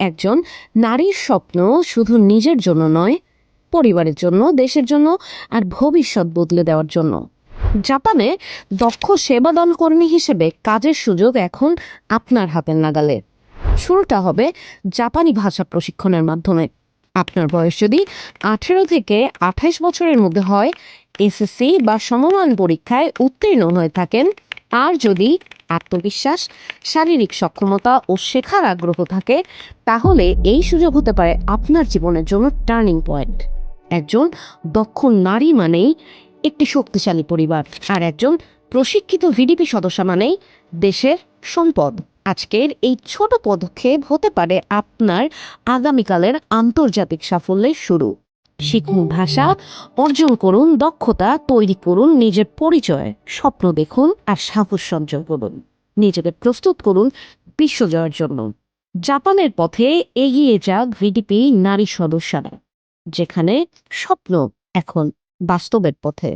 একজন নারীর স্বপ্ন শুধু নিজের জন্য নয়, পরিবারের জন্য, দেশের জন্য আর ভবিষ্যৎ বদলে দেওয়ার জন্য। জাপানে দক্ষ সেবাদান কর্মী হিসেবে কাজের সুযোগ এখন আপনার হাতের নাগালে। শুরুটা হবে জাপানি ভাষা প্রশিক্ষণের মাধ্যমে। আপনার বয়স যদি 18 থেকে 28 বছরের মধ্যে হয়, এসএসসি বা সমমান পরীক্ষায় উত্তীর্ণ হয়ে থাকেন, আর যদি আত্মবিশ্বাস, শারীরিক সক্ষমতা ও শেখার আগ্রহ থাকে, তাহলে এই সুযোগ হতে পারে আপনার জীবনের জন্য টার্নিং পয়েন্ট। একজন দক্ষ নারী মানেই একটি শক্তিশালী পরিবার, আর একজন প্রশিক্ষিত ভিডিপি সদস্য মানেই দেশের সম্পদ। আজকের এই ছোট পদক্ষেপ হতে পারে আপনার আগামীকালের আন্তর্জাতিক সাফল্যের শুরু। শিখুন ভাষা, অর্জন করুন দক্ষতা, তৈরি করুন নিজের পরিচয়, স্বপ্ন দেখুন আর সাহস সঞ্চয় করুন। নিজেকে প্রস্তুত করুন বিশ্বজয়ের জন্য। জাপানের পথে এগিয়ে যাক ভিডিপি নারী সদস্যরা, যেখানে স্বপ্ন এখন বাস্তবের পথে।